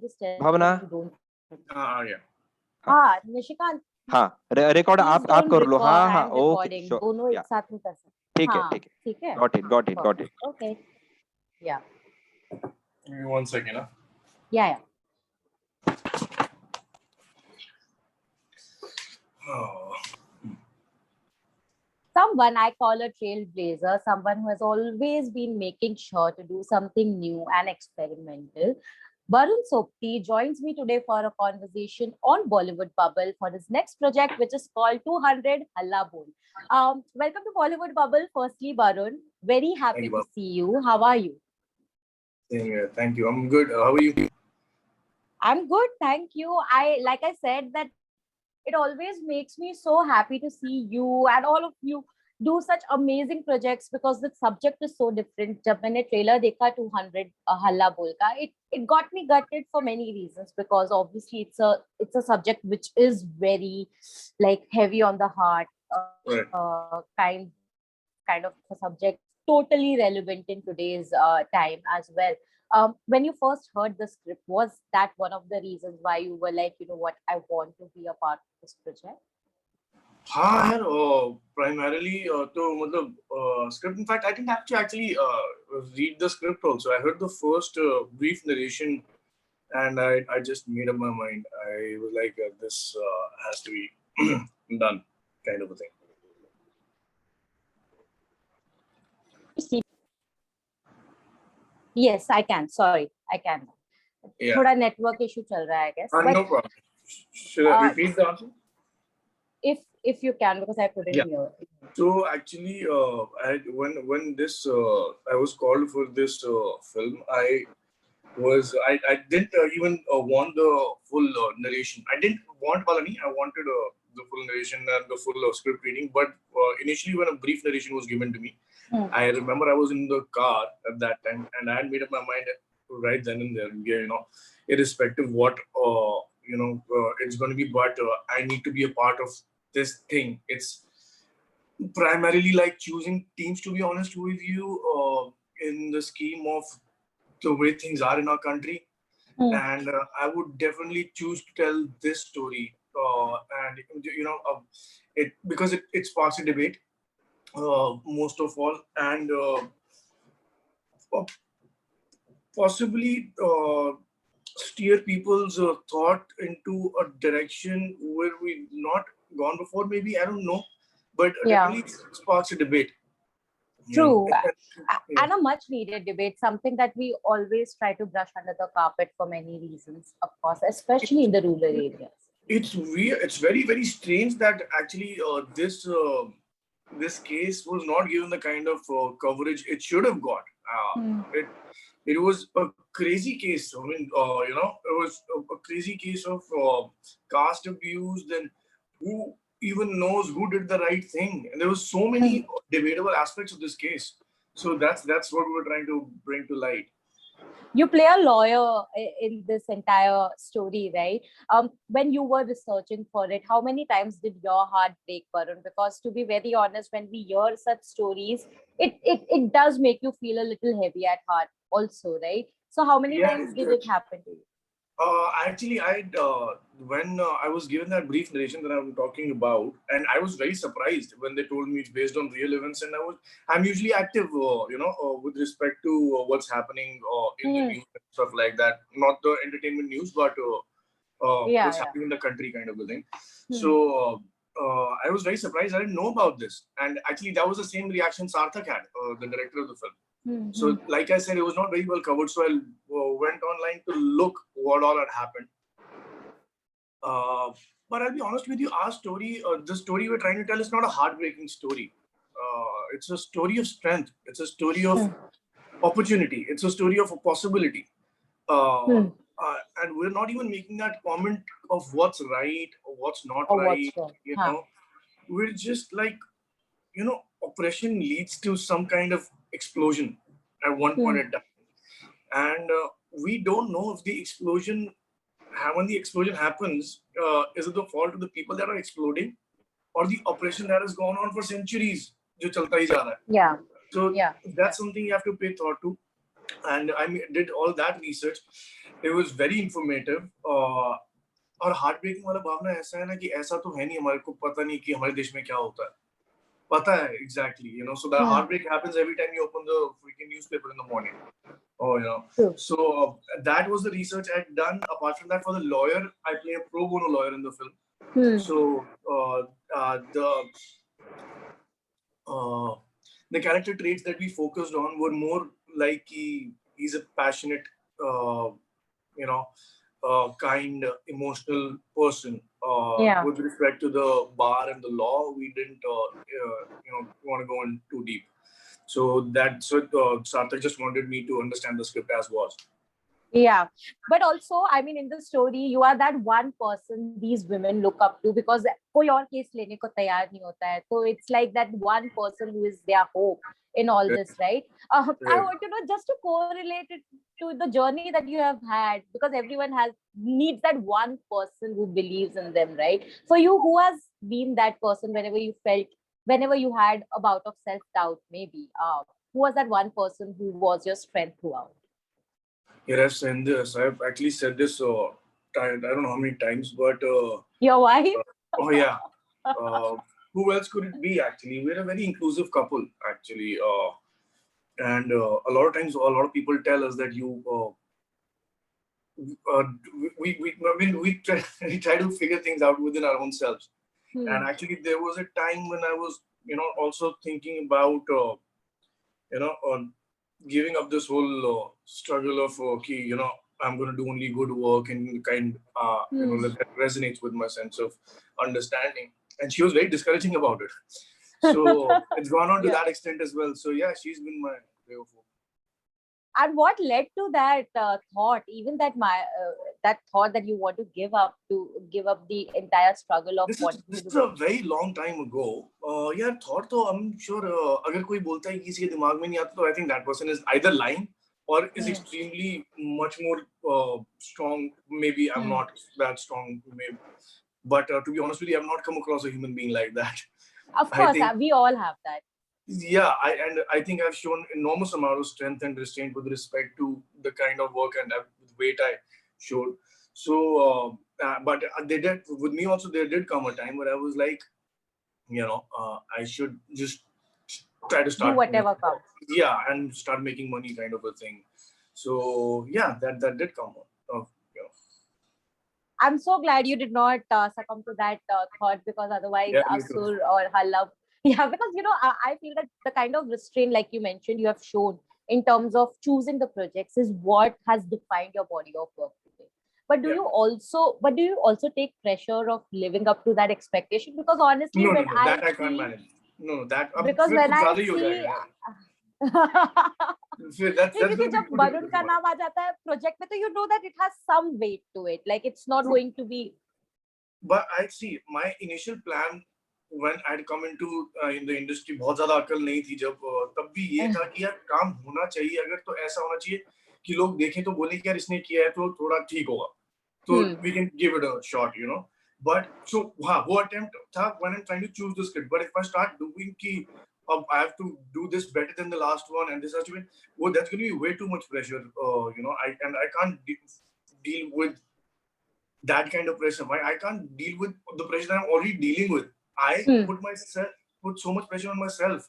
just tell Bhavna you don't. yeah. Nishikant. हाँ record आप कर लो. हाँ ओके दोनों एक साथ नहीं कर सकते. ठीक है got it. Okay. Yeah. Give me 1 second. Huh? Yeah. Oh. Someone I call a trailblazer, someone who has always been making sure to do something new and experimental. Barun Sobti joins me today for a conversation on Bollywood Bubble for his next project, which is called 200 Halla. Welcome to Bollywood Bubble. Firstly, Barun, very happy to see you. How are you? Same here. Thank you. I'm good. How are you? I'm good, thank you. Like I said, that it always makes me so happy to see you and all of you do such amazing projects because the subject is so different. जब मैंने trailer देखा 200 हल्ला बोल का, it got me gutted for many reasons because obviously it's a subject which is very like heavy on the heart, kind of a subject totally relevant in today's time as well. When you first heard the script, was that one of the reasons why you were like, you know what, I want to be a part of this project? Primarily, script. In fact, I didn't have to actually read the script also. I heard the first brief narration and I just made up my mind. I was like, this has to be done, kind of a thing. Yes, I can. Sorry, I can. Yeah. Thoda network issue chal raha hai, I guess. No problem. Should I repeat the answer? If you can, because I couldn't hear. So actually, when this I was called for this film, I didn't even want the full narration. I didn't want Balani. I wanted the full narration and the full script reading. But initially, when a brief narration was given to me, I remember I was in the car at that time, and I had made up my mind right then and there. You know, irrespective what it's going to be, but I need to be a part of this thing. It's primarily like choosing teams, to be honest with you, in the scheme of the way things are in our country. And I would definitely choose to tell this story. Because it sparks a debate, most of all, and possibly steer people's thought into a direction where we've not gone before, maybe, I don't know, but definitely sparks a debate. True. And a much needed debate, something that we always try to brush under the carpet for many reasons, of course, especially in the rural areas. It's weird. It's very, very strange that actually this case was not given the kind of coverage it should have got. It was a crazy case. I mean, it was a crazy case of caste abuse. Then who even knows who did the right thing? And there was so many debatable aspects of this case. So that's what we were trying to bring to light. You play a lawyer in this entire story, right? When you were researching for it, how many times did your heart break, Barun? Because to be very honest, when we hear such stories, it does make you feel a little heavy at heart also, right? So how many times did it happen to you? Actually, when I was given that brief narration that I'm talking about, and I was very surprised when they told me it's based on real events, and I'm usually active, with respect to what's happening in the news and stuff like that. Not the entertainment news, but what's happening in the country, kind of a thing. So I was very surprised. I didn't know about this, and actually that was the same reaction Sarthak had, the director of the film. So, like I said, it was not very well covered. So I went online to look what all had happened. But I'll be honest with you, our story, the story we're trying to tell is not a heartbreaking story. It's a story of strength. It's a story of opportunity. It's a story of a possibility. And we're not even making that comment of what's right or what's not right. What's wrong. We're just like, oppression leads to some kind of explosion at one point in time, and we don't know if the explosion, when the explosion happens, is it the fault of the people that are exploding or the oppression that has gone on for centuries? So that's something you have to pay thought to, and I did all that research, it was very informative. और heart breaking वाला भावना ऐसा है ना कि ऐसा तो है नहीं, हमारे को पता नहीं कि हमारे देश में क्या होता है. पता है exactly, you know. So that heartbreak happens every time you open the freaking newspaper in the morning. Oh, you know. True. So that was the research I'd done. Apart from that, for the lawyer, I play a pro bono lawyer in the film. So the character traits that we focused on were more like he's a passionate, you know, kind, emotional person. With respect to the bar and the law, we didn't, you know, want to go in too deep. So that's what Sarthak just wanted me to understand the script as was. Yeah, but also, I mean, in the story, you are that one person these women look up to because कोई और case लेने को तैयार नहीं होता है. So it's like that one person who is their hope in all this, right? I want to know, just to correlate it to the journey that you have had, because everyone needs that one person who believes in them, right? For you, who has been that person whenever you had a bout of self-doubt, maybe? Who was that one person who was your strength throughout? Yes, and this I've actually said this. I don't know how many times, but your wife. Oh yeah. Who else could it be? Actually, we're a very inclusive couple. Actually, and a lot of times, a lot of people tell us that we try to figure things out within our own selves. And actually, there was a time when I was, you know, also thinking about, you know, giving up this whole struggle of, you know, I'm going to do only good work and kind, you know, that resonates with my sense of understanding. And she was very discouraging about it. So it's gone on to that extent as well. So yeah, she's been my way of hope. And what led to that thought, even that that thought that you want to give up the entire struggle of wanting this to is a very long time ago. Yeah, thought तो I'm sure अगर कोई बोलता है किसी के दिमाग में नहीं आता तो I think that person is either lying or is extremely much more strong. Maybe I'm not that strong, maybe. But to be honest with you, I've not come across a human being like that. Of course, we all have that. Yeah, I think I've shown enormous amount of strength and restraint with respect to the kind of work and weight I showed. So, but they did with me also. There did come a time where I was like, you know, I should just try to start do whatever comes. Yeah, and start making money, kind of a thing. So yeah, that did come up. You know. I'm so glad you did not succumb to that thought, because otherwise, Asur or Halla. Yeah, because you know, I feel that the kind of restraint, like you mentioned, you have shown in terms of choosing the projects is what has defined your body of work today. But do you also take pressure of living up to that expectation? Because honestly, no, that I can't manage. No, that because when I see क्योंकि जब बरुण का नाम आ जाता है project में तो you know that it has some weight to it, like it's not going to be. But I see my initial plan when I'd come into in the industry, बहुत ज़्यादा अकल नहीं थी जब, तब भी ये था कि यार काम होना चाहिए, अगर तो ऐसा होना चाहिए कि लोग देखें तो बोले कि यार इसने किया है तो थोड़ा ठीक होगा, तो we can give it a shot, you know. But so हाँ, वो attempt था when I'm trying to choose the script. But if I start doing कि I have to do this better than the last one and this has to be, well, that's going to be way too much pressure, you know. I can't deal with that kind of pressure. I can't deal with the pressure that I'm already dealing with. I put so much pressure on myself.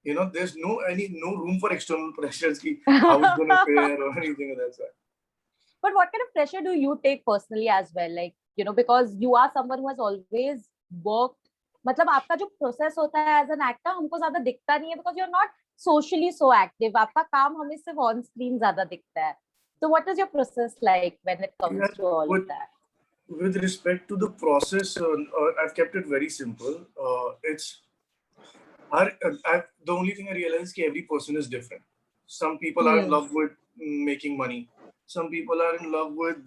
You know, there's no room for external pressures. How it's going to fare or anything of that sort. But what kind of pressure do you take personally as well? Like, you know, because you are someone who has always worked. मतलब आपका जो process होता है as an actor हमको ज़्यादा दिखता नहीं है, because you're not socially so active. आपका काम हमें सिर्फ on screen ज़्यादा दिखता है. So what is your process like when it comes to all of that? With respect to the process, I've kept it very simple. The only thing I realize is that every person is different. Some people are in love with making money. Some people are in love with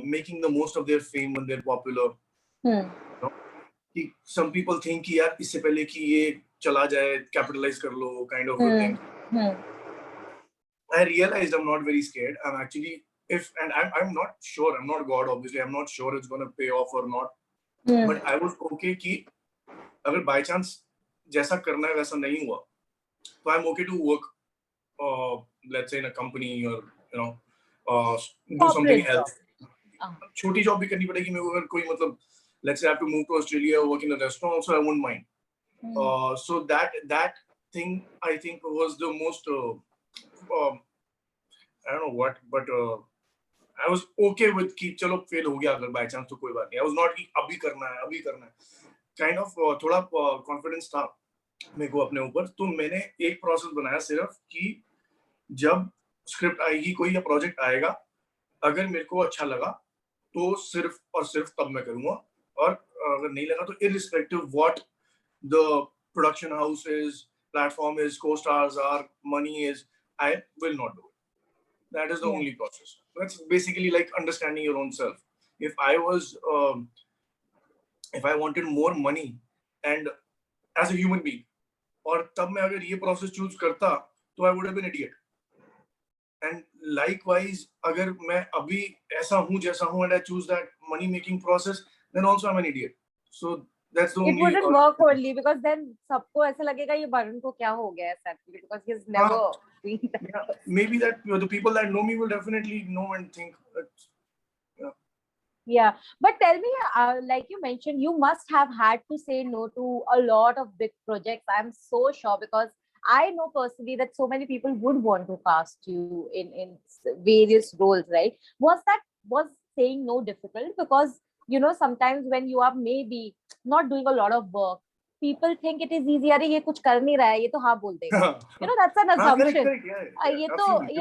making the most of their fame when they're popular. You know? Some people think कि यार इससे पहले कि ये चला जाए, capitalize कर लो, kind of a thing. I realized I'm not very scared. I'm actually, I'm not sure, I'm not God, obviously, I'm not sure it's going to pay off or not. But I was okay कि अगर by chance जैसा करना है वैसा नहीं हुआ, so I'm okay to work, let's say in a company or, you know, do something Corporate else. job. छोटी job भी करनी पड़ेगी मेरे को अगर कोई मतलब let's say I have to move to Australia, work in a restaurant also, I wouldn't mind. So that thing I think was the most I don't know what, but I was okay with कि चलो fail हो गया अगर by chance तो कोई बात नहीं. I was not कि अभी करना है. Kind of थोड़ा confidence था मेरे को अपने ऊपर. तो मैंने एक process बनाया सिर्फ कि जब script आएगी कोई या project आएगा, अगर मेरे को अच्छा लगा तो सिर्फ और सिर्फ तब मैं करूँगा, और अगर नहीं लगा तो irrespective what the production house is, platform is, co-stars are, money is, I will not do it. That is the only process. That's basically like understanding your own self. If I wanted more money and as a human being, और तब मैं अगर ये process choose करता, तो I would have been an idiot. And likewise, अगर मैं अभी ऐसा हूँ जैसा हूँ and I choose that money making process, then also I'm an idiot. So that's the only. It wouldn't work only because then सबको ऐसा लगेगा ये वरुण को क्या हो गया है actually, because he's never been that. Yeah, maybe that the people that know me will definitely know and think that. Yeah, but tell me, like you mentioned, you must have had to say no to a lot of big projects. I'm so sure, because I know personally that so many people would want to cast you in various roles, right? Was saying no difficult? Because sometimes when you are maybe not doing a lot of work, people think it is easy. अरे ये कुछ कर नहीं रहा है, ये तो हाँ बोल देगा. That's an assumption. ये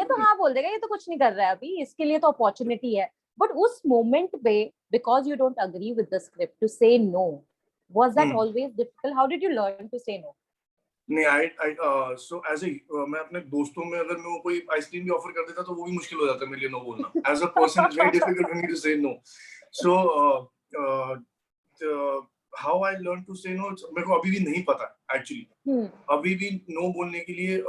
तो हाँ बोल देगा, ये तो कुछ नहीं कर रहा है अभी, इसके लिए तो opportunity है. But उस moment पे, because you don't agree with the script, to say no, was that always difficult? How did you learn to say no? नहीं, so as a मैं अपने दोस्तों में अगर मैं कोई आइसक्रीम भी ऑफर कर देता तो वो भी मुश्किल हो जाता मेरे लिए नो बोलना. As a person, it's very difficult for me to say no. So how I learned to say no, मेरे को अभी भी नहीं पता actually. अभी भी no बोलने के लिए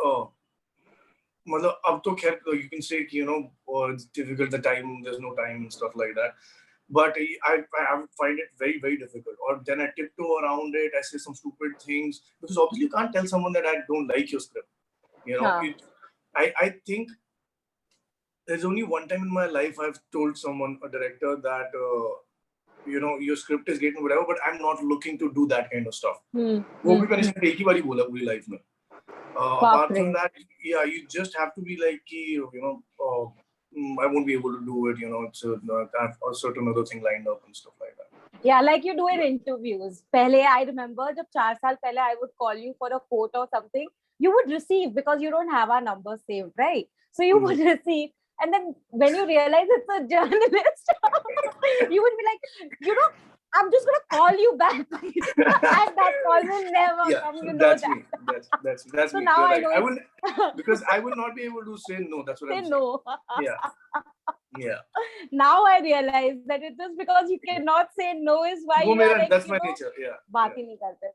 मतलब अब तो खैर you can say it's difficult, the time, there's no time and stuff like that. But I find it very, very difficult. Or then I tiptoe around it. I say some stupid things because obviously you can't tell someone that I don't like your script. I think there's only one time in my life I've told someone, a director, that your script is great and whatever, but I'm not looking to do that kind of stuff. वो भी मैंने सिर्फ एक ही बारी बोला पूरी life में. Apart from that, yeah, you just have to be like, I won't be able to do it, it's a certain other thing lined up and stuff like that. Yeah, like you do in interviews. Pehle, I remember, जब 4 साल पहले I would call you for a quote or something, you would receive because you don't have our number saved, right? So you would receive, and then when you realize it's a journalist, you would be like, I'm just gonna call you back, and that call will never come. That's me. That's so me. Now I know. I will, because I will not be able to say no. That's what I'm saying. No. Yeah. Now I realize that it is because you cannot say no is why you are like, that's my nature. Yeah. बात ही नहीं करते.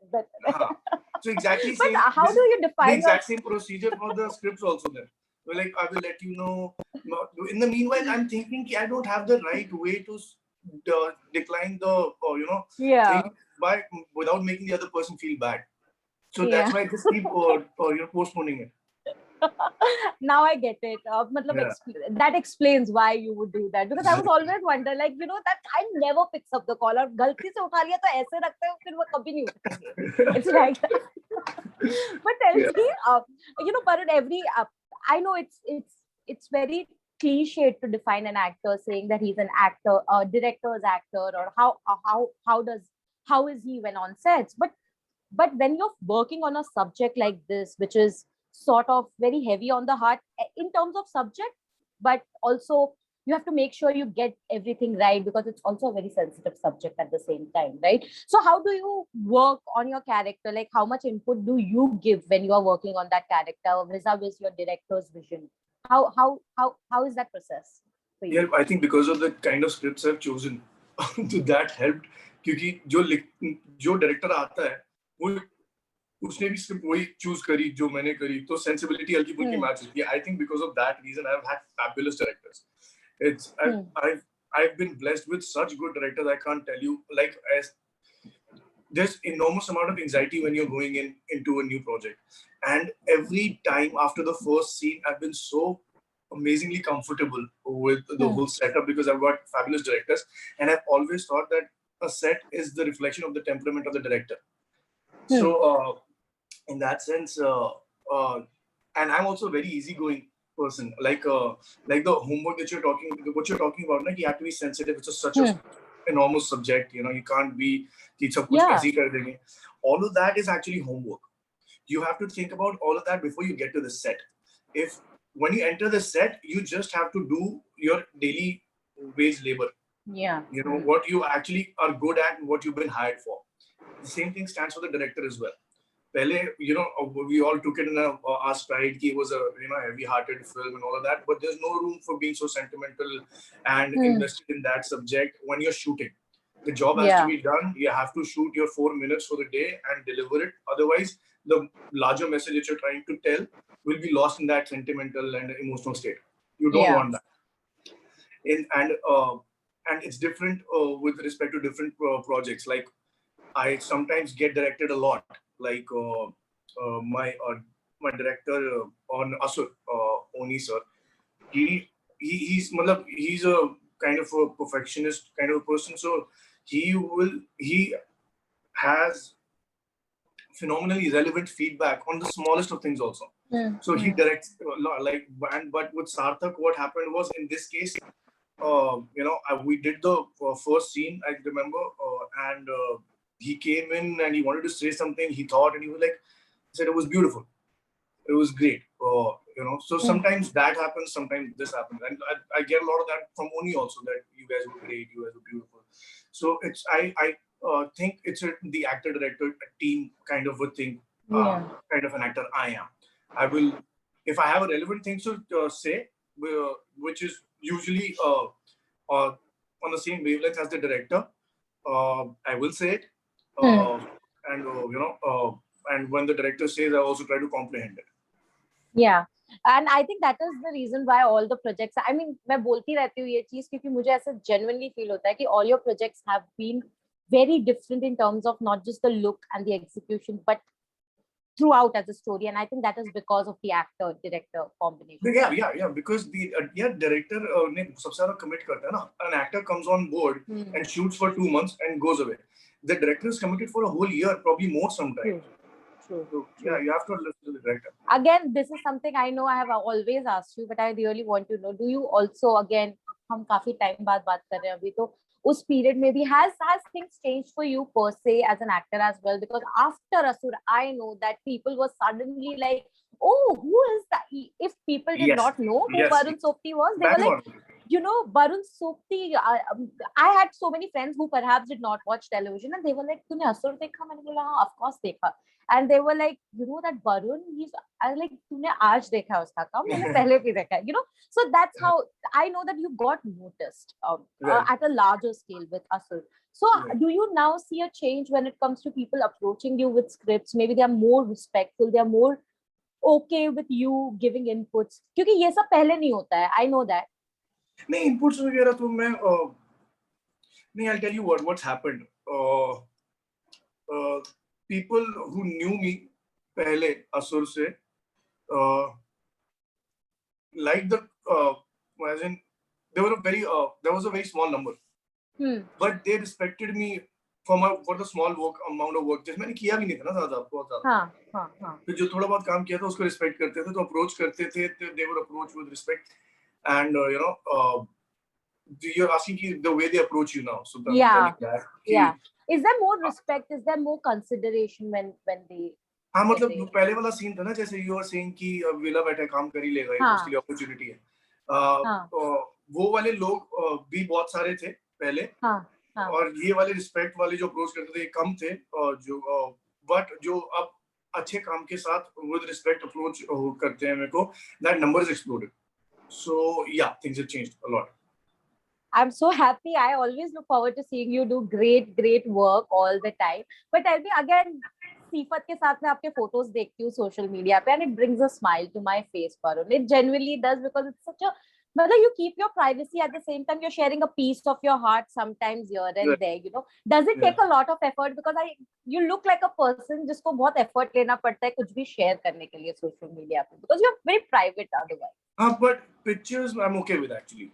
So exactly. But how do you define the exact same procedure for the scripts also then? We're like, I will let you know. In the meanwhile, I'm thinking I don't have the right way to decline the thing without making the other person feel bad. So that's why I just keep postponing it. Now I get it. That explains why you would do that, because I was always wondering, like, that guy never picks up the call, और गलती से उठा लिया तो ऐसे रखते हैं फिर वो कभी नहीं उठाएंगे. It's like that. But tell me, Barun, I know it's very cliched to define an actor saying that he's an actor, a director's actor, or how is he when on sets. But when you're working on a subject like this, which is sort of very heavy on the heart in terms of subject, but also you have to make sure you get everything right, because it's also a very sensitive subject at the same time, right? So how do you work on your character? Like, how much input do you give when you are working on that character vis-a-vis your director's vision? How is that process for you? Yeah, I think because of the kind of scripts I've chosen, so that helped. क्योंकि जो director आता है वो उसने भी script वही choose करी जो मैंने करी, तो sensibility हल्की फुल्की match होती है. I think because of that reason I've had fabulous directors. I've been blessed with such good directors. I can't tell you. Like, there's enormous amount of anxiety when you're going into a new project, and every time after the first scene, I've been so amazingly comfortable with the whole setup because I've got fabulous directors, and I've always thought that a set is the reflection of the temperament of the director. So in that sense, and I'm also a very easygoing person. Like the homework that what you're talking about, like you have to be sensitive. It's such a enormous subject. You can't be. All of that is actually homework. You have to think about all of that before you get to the set. When you enter the set, you just have to do your daily wage labor. Yeah. What you actually are good at and what you've been hired for. The same thing stands for the director as well. We all took it in our stride. It was a heavy-hearted film and all of that. But there's no room for being so sentimental and invested in that subject when you're shooting. The job has to be done. You have to shoot your 4 minutes for the day and deliver it. Otherwise, the larger message that you're trying to tell will be lost in that sentimental and emotional state. You don't want that. And it's different with respect to different projects. Like I sometimes get directed a lot. Like my director on Asur, Oni sir, he's a kind of a perfectionist kind of person. So he has phenomenally relevant feedback on the smallest of things also. So he directs but with Sarthak, what happened was in this case, we did the first scene, I remember, and he came in and he wanted to say something. He thought, and he said it was beautiful. It was great. So sometimes that happens, sometimes this happens. And I get a lot of that from Oni also, that you guys were great, you guys were beautiful. So I think it's the actor-director team kind of a thing, kind of an actor I am. If I have a relevant thing to say, which is usually on the same wavelength as the director, I will say it. And when the director says, I also try to comprehend it. Yeah. And I think that is the reason why all the projects, I mean, मैं बोलती रहती हूँ ये चीज क्योंकि मुझे ऐसा genuinely feel होता है कि all your projects have been very different in terms of not just the look and the execution, but throughout as a story. And I think that is because of the actor-director combination. Yeah. Because the director ने सबसे ज़्यादा commit करता है ना. An actor comes on board and shoots for 2 months and goes away. The director is committed for a whole year, probably more sometimes. True. So, yeah, you have to listen to the director. Again, this is something I know I have always asked you, but I really want to know, do you also, again, हम काफी time बाद बात कर रहे हैं अभी तो उस period में भी has things changed for you per se as an actor as well? Because after Asur, I know that people were suddenly like, oh, who is that? If people did not know who Barun Sobti was, they were like, Barun Sobti. I had so many friends who perhaps did not watch television and they were like, तूने असुर देखा? मैंने बोला हाँ, of course देखा. And they were like, that Barun, I was like, तूने आज देखा उसका काम? मैंने पहले भी देखा. So that's how I know that you got noticed at a larger scale with Asur. So do you now see a change when it comes to people approaching you with scripts? Maybe they are more respectful, they are more okay with you giving inputs. क्योंकि ये सब पहले नहीं होता है. I know that. नहीं inputs वगैरह तो मैं नहीं, I'll tell you what's happened. People who knew me पहले असुर से like as in there was a very small number, but they respected me for the small amount of work. जैसे मैंने किया भी नहीं था ना ज़्यादा बहुत ज़्यादा. तो जो थोड़ा बहुत काम किया था उसको respect करते थे, तो approach करते थे, they would approach with respect. And you're asking the way they approach you now. So is there more respect? Is there more consideration when they? हाँ मतलब पहले वाला सीन था ना, जैसे you were saying कि विला बैठा काम कर ही लेगा, ये उसके लिए opportunity है. वो वाले लोग भी बहुत सारे थे पहले. और ये वाले respect वाले जो approach करते थे कम थे, but जो अब अच्छे काम के साथ with respect approach करते हैं मेरे को, that number is exploded. So yeah, things have changed a lot. I'm so happy. I always look forward to seeing you do great work all the time. But tell me again, Seefat के साथ में आपके photos देखती हूँ social media पे, and it brings a smile to my face, Barun. It genuinely does, because it's such a Whether you keep your privacy, at the same time you're sharing a piece of your heart sometimes here and there, you know. Does it take a lot of effort? Because you look like a person जिसको बहुत effort लेना पड़ता है कुछ भी share करने के लिए social media पे, because you're very private otherwise. But pictures I'm okay with actually.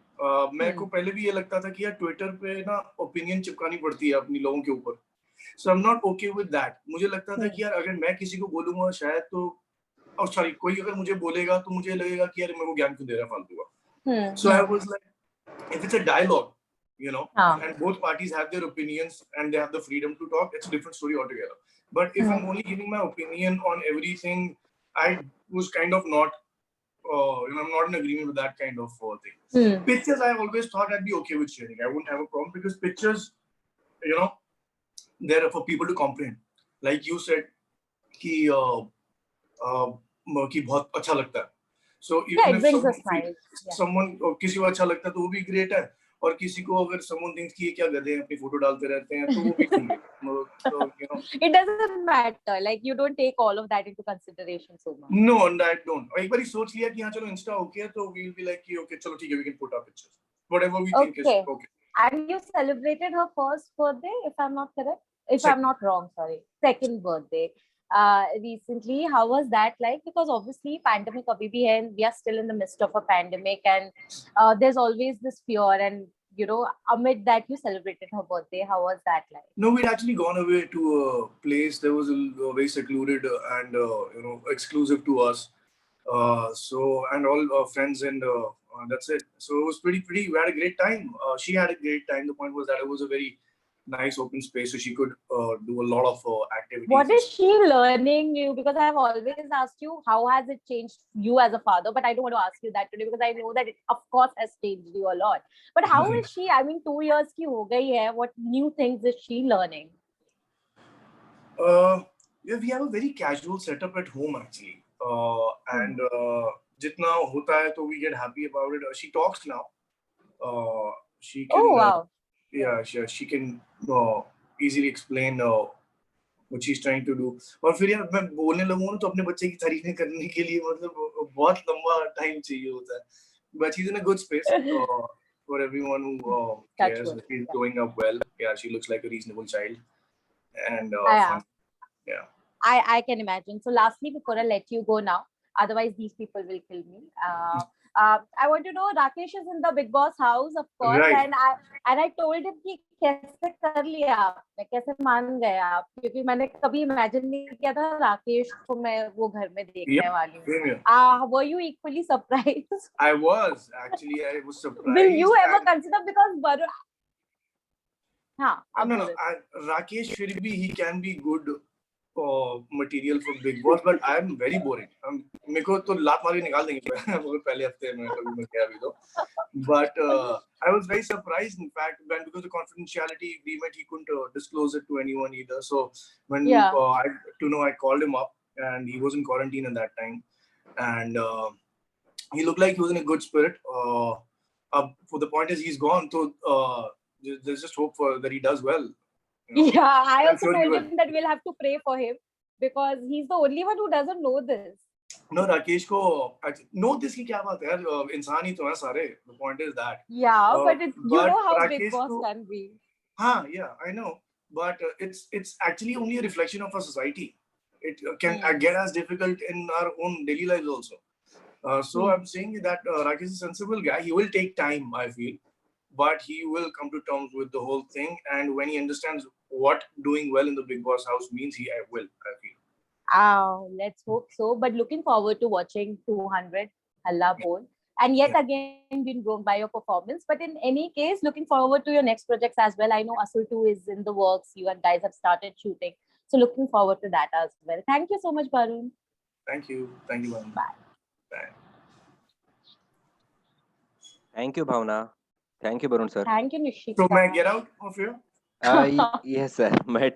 मेरे को पहले भी ये लगता था कि यार Twitter पे ना opinion चिपकानी पड़ती है अपनी लोगों के ऊपर. So I'm not okay with that. मुझे लगता था कि यार अगर मैं किसी को बोलूंगा शायद तो, और सॉरी कोई अगर मुझे बोलेगा तो मुझे लगेगा कि यार मेरे को ज्ञान क्यों दे रहा है फालतू का. So I was like, if it's a dialogue, you know, and both parties have their opinions and they have the freedom to talk, it's a different story altogether. But if I'm only giving my opinion on everything, I was kind of not, you know, I'm not in agreement with that kind of thing. Pictures, I always thought I'd be okay with sharing. I wouldn't have a problem because pictures, you know, they're for people to comprehend. Like you said, कि बहुत अच्छा लगता है. So even if someone किसी को अच्छा लगता है तो वो भी great है, और किसी को अगर someone thinks कि ये क्या गधे हैं अपनी फोटो डालते रहते हैं तो वो भी ठीक है. So you know, it doesn't matter, like you don't take all of that into consideration so much. No, and I don't. एक बार ही सोच लिया कि हाँ चलो Insta okay है तो we'll be like कि okay चलो ठीक है, we can put our pictures whatever we think is okay. And you celebrated her first birthday, if I'm not correct, if I'm not wrong, sorry, second birthday recently. How was that like? Because obviously pandemic abhi bhi hai and we are still in the midst of a pandemic, and there's always this fear, and you know, amid that you celebrated her birthday. How was that like? No, we'd actually gone away to a place that was very secluded and you know, exclusive to us. So and all friends, and that's it. So it was pretty. We had a great time. She had a great time. The point was that it was a very nice open space, so she could do a lot of activities. What is she learning you? Because I have always asked you, how has it changed you as a father? But I don't want to ask you that today because I know that it, of course, has changed you a lot. But how is she? I mean, 2 years ki ho gayi hai. What new things is she learning? Yeah, we have a very casual setup at home actually, and jitna hota hai, to we get happy about it. She talks now. She can. Oh wow. Yeah, she can easily explain what she's trying to do. और फिर यार मैं बोलने लगूँ तो अपने बच्चे की तारीफें करने के लिए मतलब बहुत लंबा टाइम चाहिए होता है. But she's in a good space for everyone who cares. She's growing up well. Yeah, she looks like a reasonable child. And fun. Yeah. I can imagine. So lastly, before I let you go now, otherwise these people will kill me. I want to know, Rakesh is in the Big Boss house, of course, right. and I told him कि कैसे कर लिया आपने, कैसे मान गए आप, क्योंकि मैंने कभी imagine नहीं किया था राकेश को मैं वो घर में देखने वाली हूँ. Were you equally surprised? I was actually. I was surprised. Will you ever consider, because Barun? हाँ. No. Rakesh फिर भी he can be good material for Big Boss, but I am very boring. मेरे को तो लात मार के निकाल देंगे पहले हफ्ते में कभी मैं क्या भी दो. But I was very surprised, in fact, when because the confidentiality agreement he couldn't disclose it to anyone either. So when I called him up, and he was in quarantine at that time, and he looked like he was in a good spirit. For the point is he's gone, so there's just hope for that he does well. You know? Yeah, I also told him that we'll have to pray for him because he's the only one who doesn't know this. No, Rakesh को know this की क्या बात है यार, इंसान ही तो हैं सारे. The point is that. Yeah, but it's, you know how Rakesh Big Boss can be. हाँ, yeah, I know, but it's actually only a reflection of our society. It can get as difficult in our own daily lives also. So I'm saying that Rakesh is a sensible guy. He will take time, I feel, but he will come to terms with the whole thing. And when he understands what doing well in the Big Boss house means, I feel. Let's hope so. But looking forward to watching 200 Halla Bol. And yet again, been blown by your performance. But in any case, looking forward to your next projects as well. I know Asul 2 is in the works. You and guys have started shooting. So looking forward to that as well. Thank you so much, Barun. Thank you. Thank you, Barun. Bye. Bye. Thank you, Bhavna. Thank you, Barun sir. Thank you, Nishita. So may I get out of here? Yes, sir. मैं